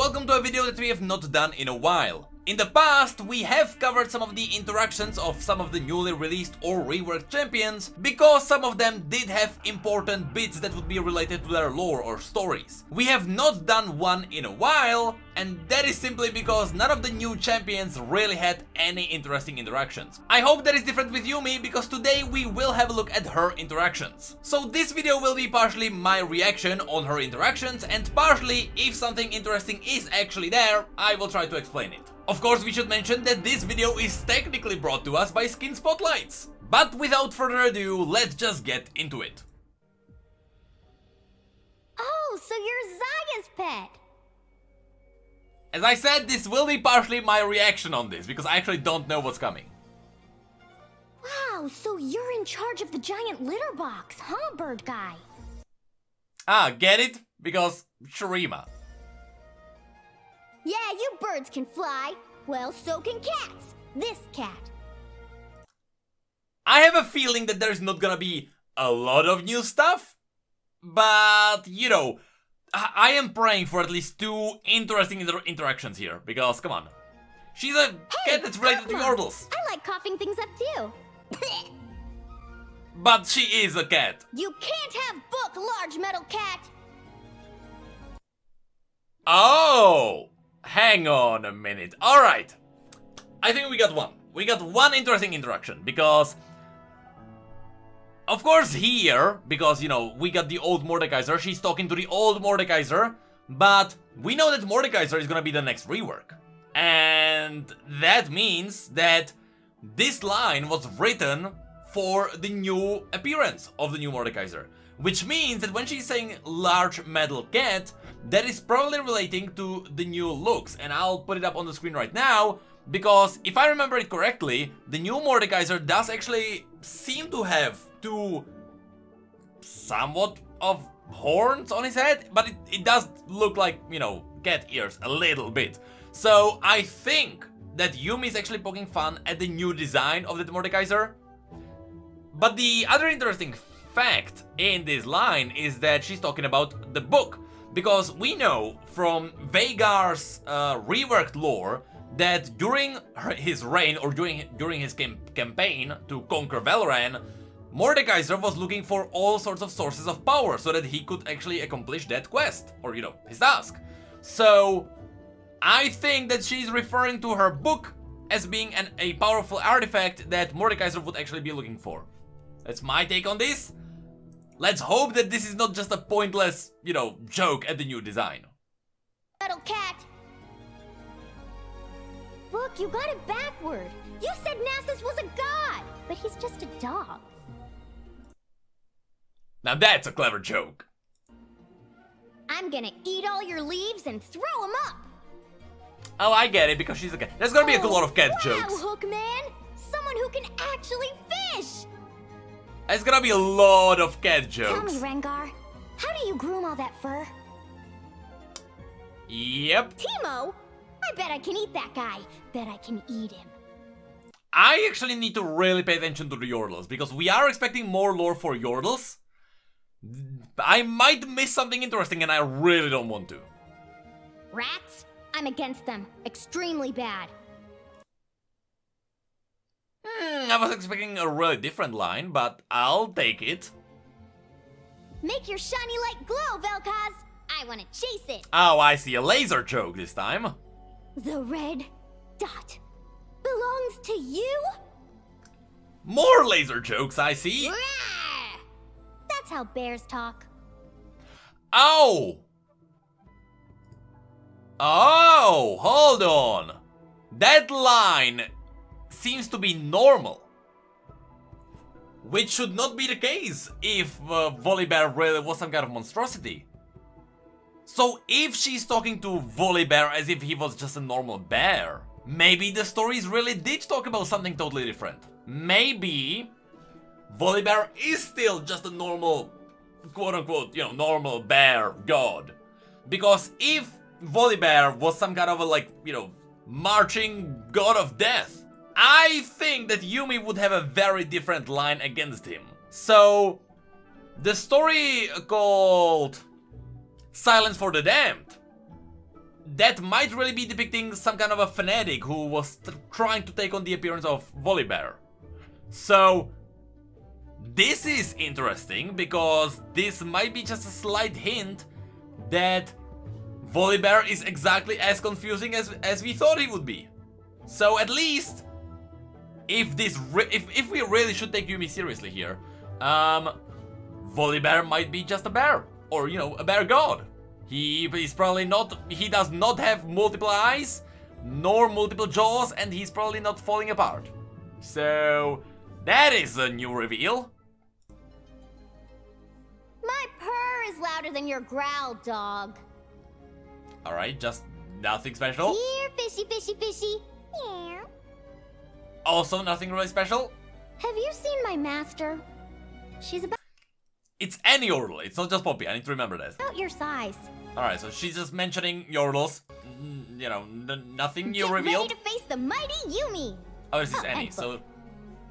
welcome to a video that we have not done in a while. In the past, we have covered some of the interactions of some of the newly released or reworked champions, because some of them did have important bits that would be related to their lore or stories. We have not done one in a while, and that is simply because none of the new champions really had any interesting interactions. I hope that is different with Yuumi, because today we will have a look at her interactions. So this video will be partially my reaction on her interactions, and partially, if something interesting is actually there, I will try to explain it. Of course, we should mention that this video is technically brought to us by Skin Spotlights. But without further ado, let's just get into it. Oh, so you're Zaya's pet. As I said, this will be partially my reaction on this, because I actually don't know what's coming. Wow, so you're in charge of the giant litter box, huh, bird guy? Ah, get it? Because Shurima. Yeah, you birds can fly. Well, so can cats. This cat. I have a feeling that there's not gonna be a lot of new stuff, but, you know, I am praying for at least two interesting interactions here, because, come on. She's a cat that's related to Yordles. I like coughing things up too. But she is a cat. You can't have book, large metal cat. Oh! Hang on a minute. Alright. I think we got one. We got one interesting interaction, because... Of course here, because, you know, we got the old Mordekaiser, she's talking to the old Mordekaiser, but we know that Mordekaiser is gonna be the next rework. And that means that this line was written for the new appearance of the new Mordekaiser. Which means that when she's saying large metal cat, that is probably relating to the new looks. And I'll put it up on the screen right now, because if I remember it correctly, the new Mordekaiser does actually seem to have two somewhat of horns on his head, but it does look like, you know, cat ears a little bit. So I think that Yuumi is actually poking fun at the new design of the Mordekaiser. But the other interesting fact in this line is that she's talking about the book, because we know from Veigar's reworked lore that during his reign, or during his campaign to conquer Valoran, Mordekaiser was looking for all sorts of sources of power so that he could actually accomplish that quest, or, you know, his task. So I think that she's referring to her book as being a powerful artifact that Mordekaiser would actually be looking for. That's my take on this. Let's hope that this is not just a pointless, you know, joke at the new design. Metal cat. Look, you got it backward. You said Nasus was a god, but he's just a dog. Now that's a clever joke. I'm gonna eat all your leaves and throw them up. Oh, I get it, because she's a cat. There's gonna be a lot of cat jokes. Wow, Hookman! Someone who can actually fish! There's gonna be a lot of cat Tell jokes. me, Rengar, how do you groom all that fur? Yep. Teemo? I bet I can eat that guy. Bet I can eat him. I actually need to really pay attention to the Yordles, because we are expecting more lore for Yordles. I might miss something interesting, and I really don't want to. Rats? I'm against them. Extremely bad. I was expecting a really different line, but I'll take it. Make your shiny light glow, Vel'Koz. I want to chase it. Oh, I see, a laser joke this time. The red dot belongs to you? More laser jokes, I see. Rah! That's how bears talk. Oh! Oh, hold on. That line seems to be normal. Which should not be the case if Volibear really was some kind of monstrosity. So if she's talking to Volibear as if he was just a normal bear, maybe the stories really did talk about something totally different. Maybe Volibear is still just a normal, quote-unquote, you know, normal bear god. Because if Volibear was some kind of a, like, you know, marching god of death, I think that Yuumi would have a very different line against him. So, the story called Silence for the Damned that might really be depicting some kind of a fanatic who was trying to take on the appearance of Volibear. So, this is interesting because this might be just a slight hint that Volibear is exactly as confusing as we thought he would be. So at least, if we really should take Yuumi seriously here, Volibear might be just a bear, or you know, a bear god. He does not have multiple eyes, nor multiple jaws, and he's probably not falling apart. So that is a new reveal. My purr is louder than your growl, dog. Alright, just nothing special. Here, fishy, fishy, fishy. Meow. Also nothing really special. Have you seen my master? She's about It's any Yordle, it's not just Poppy, I need to remember that. your size. Alright, so she's just mentioning Yordles. You know, nothing new Get reveal. ready to face the mighty Yuumi. Oh, this is Oh, Annie, and so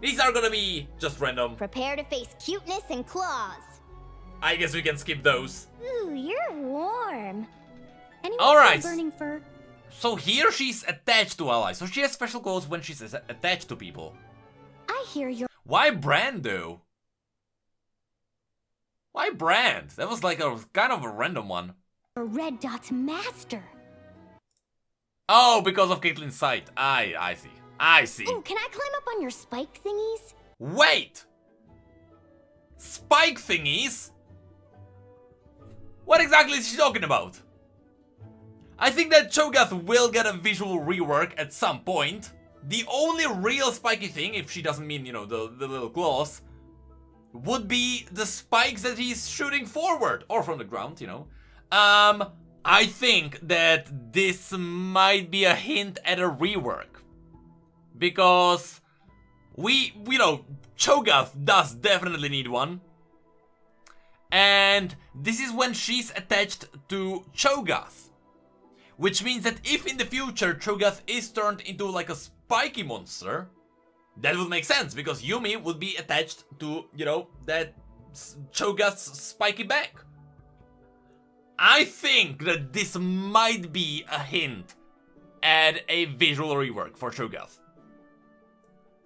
these are gonna be just random. Prepare to face cuteness and claws. I guess we can skip those. Ooh, you're warm. Anyone All right. see burning fur? So here she's attached to allies, so she has special clothes when she's attached to people. I hear you're Why Brand though? Why Brand? That was like a kind of a random one. a red dot's master. Oh, because of Caitlyn's sight. I see. I see. Ooh, can I climb up on your spike thingies? Wait! Spike thingies? What exactly is she talking about? I think that Cho'Gath will get a visual rework at some point. The only real spiky thing, if she doesn't mean, you know, the little claws, would be the spikes that he's shooting forward, or from the ground, you know. I think that this might be a hint at a rework. Because you know, Cho'Gath does definitely need one. And this is when she's attached to Cho'Gath. Which means that if in the future Cho'Gath is turned into like a spiky monster, that would make sense, because Yuumi would be attached to, you know, that Cho'Gath's spiky back. I think that this might be a hint at a visual rework for Cho'Gath.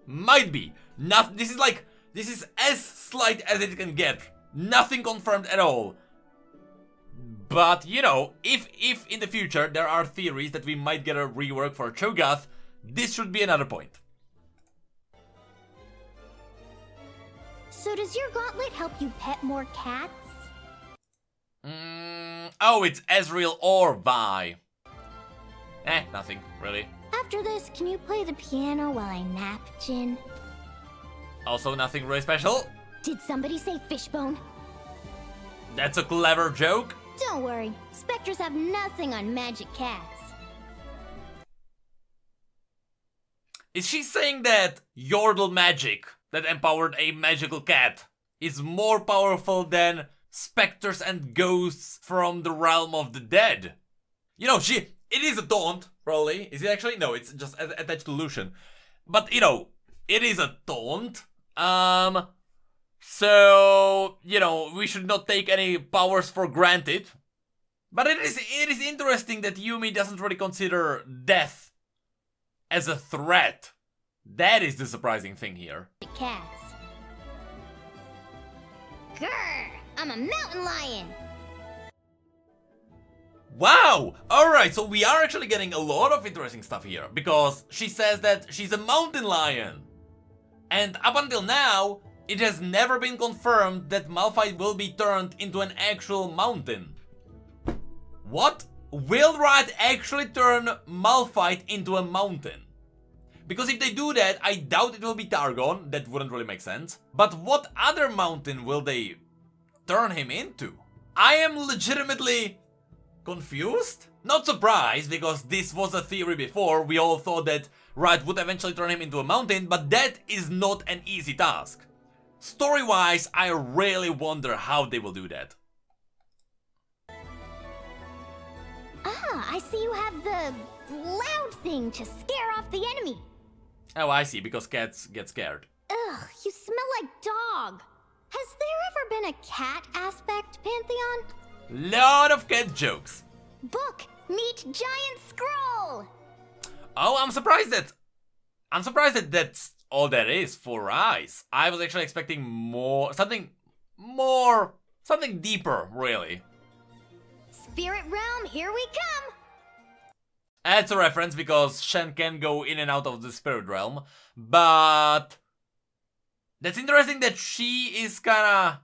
Might be. This is as slight as it can get. Nothing confirmed at all. But, you know, if in the future there are theories that we might get a rework for Cho'Gath, this should be another point. So does your gauntlet help you pet more cats? Oh, it's Ezreal or Vi. Nothing, really. After this, can you play the piano while I nap, Jin? Also nothing really special. Did somebody say fishbone? That's a clever joke. Don't worry, specters have nothing on magic cats. Is she saying that Yordle magic that empowered a magical cat is more powerful than specters and ghosts from the realm of the dead? You know, it is a taunt, probably. Is it actually? No, it's just attached to Lucian. But, you know, it is a taunt. So, you know, we should not take any powers for granted. But it is interesting that Yuumi doesn't really consider death as a threat. That is the surprising thing here. Cats. Grr! I'm a mountain lion! Wow! Alright, so we are actually getting a lot of interesting stuff here. Because she says that she's a mountain lion. And up until now, it has never been confirmed that Malphite will be turned into an actual mountain. What? Will Riot actually turn Malphite into a mountain? Because if they do that, I doubt it will be Targon. That wouldn't really make sense. But what other mountain will they turn him into? I am legitimately confused? Not surprised, because this was a theory before. We all thought that Riot would eventually turn him into a mountain, but that is not an easy task. Story-wise, I really wonder how they will do that. Ah, I see you have the loud thing to scare off the enemy. Oh, I see, because cats get scared. Ugh, you smell like dog. Has there ever been a cat aspect, Pantheon? Lot of cat jokes. Book, Meet Giant Scroll! Oh, I'm surprised that that's all there is, 4 eyes. I was actually expecting something deeper, really. Spirit Realm, here we come! That's a reference because Shen can go in and out of the Spirit Realm, but that's interesting that she is kinda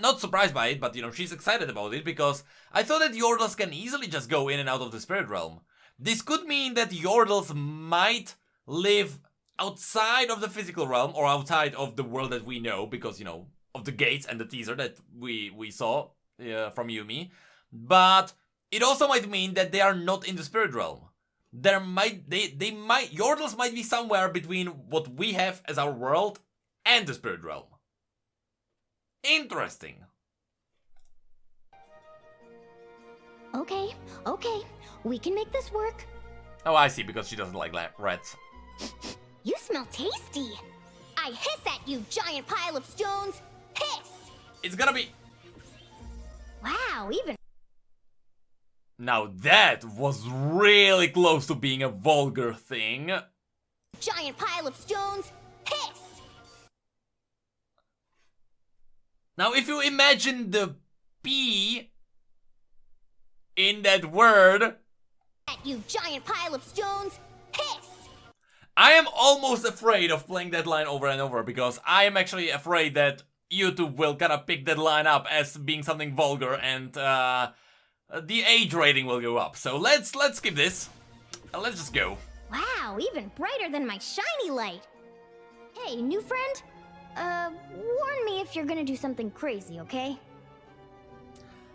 not surprised by it, but you know, she's excited about it because I thought that Yordles can easily just go in and out of the Spirit Realm. This could mean that Yordles might live outside of the physical realm or outside of the world that we know because, you know, of the gates and the teaser that we saw from Yuumi. But it also might mean that they are not in the Spirit Realm. Yordles might be somewhere between what we have as our world and the Spirit Realm. Interesting. Okay, we can make this work. Oh, I see, because she doesn't like rats. You smell tasty. I hiss at you, giant pile of stones. Hiss! It's gonna be... Wow, even... Now that was really close to being a vulgar thing. Giant pile of stones. Hiss! Now if you imagine the P in that word... At you, giant pile of stones. Hiss! I am almost afraid of playing that line over and over because I am actually afraid that YouTube will kind of pick that line up as being something vulgar and the age rating will go up. So let's skip this. Let's just go. Wow, even brighter than my shiny light. Hey, new friend? Warn me if you're gonna do something crazy, okay?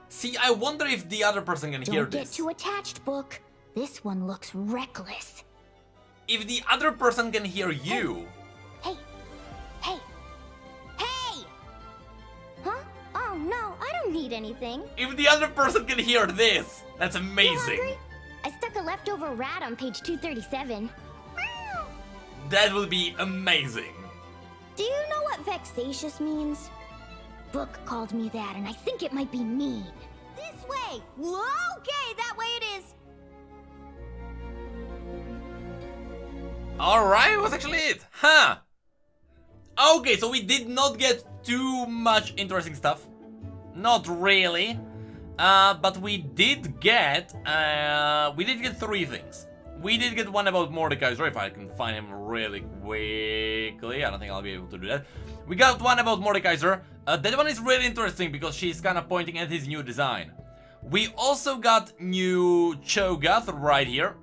See, I wonder if the other person can hear this. Don't get too attached, book. This one looks reckless. If the other person can hear you... Hey! Hey! Hey! Huh? Oh no, I don't need anything. If the other person can hear this, that's amazing. You hungry? I stuck a leftover rat on page 237. That would be amazing. Do you know what vexatious means? Book called me that, and I think it might be mean. This way! Okay, that way it is! Alright, was actually it. Huh. Okay, so we did not get too much interesting stuff. Not really. But we did get 3 things. We did get one about Mordekaiser, if I can find him really quickly. I don't think I'll be able to do that. We got one about Mordekaiser. That one is really interesting because she's kind of pointing at his new design. We also got new Cho'Gath right here.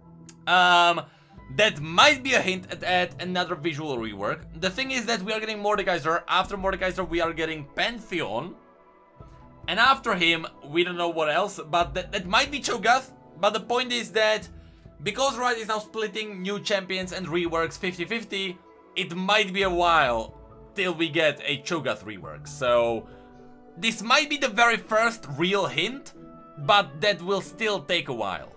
That might be a hint at another visual rework. The thing is that we are getting Mordekaiser. After Mordekaiser, we are getting Pantheon. And after him, we don't know what else, but that might be Cho'Gath. But the point is that because Riot is now splitting new champions and reworks 50-50, it might be a while till we get a Cho'Gath rework. So this might be the very first real hint, but that will still take a while.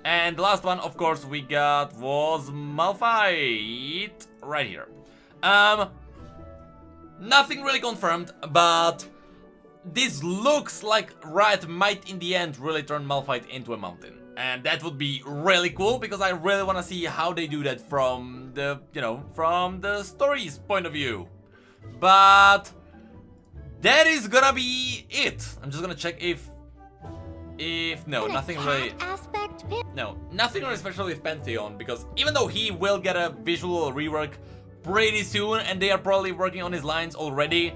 And the last one, of course, we got was Malphite right here. Nothing really confirmed, but this looks like Riot might in the end really turn Malphite into a mountain. And that would be really cool because I really want to see how they do that from the, from the story's point of view. But that is gonna be it. I'm just gonna check if no, nothing really. No, nothing really special with Pantheon, because even though he will get a visual rework pretty soon, and they are probably working on his lines already,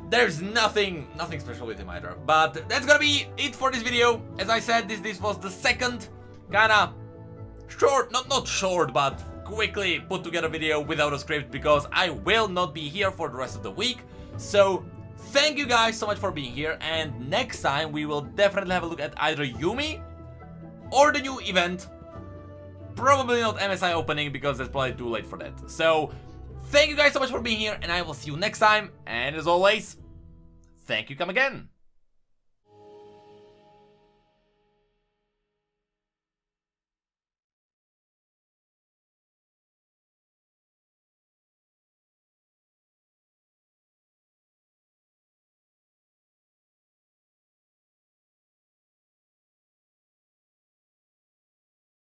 there's nothing special with him either. But that's gonna be it for this video. As I said, this was the second kinda short, not short, but quickly put together video without a script, because I will not be here for the rest of the week. So thank you guys so much for being here, and next time we will definitely have a look at either Yuumi or the new event. Probably not MSI opening, because that's probably too late for that. So thank you guys so much for being here, and I will see you next time. And as always, thank you, come again.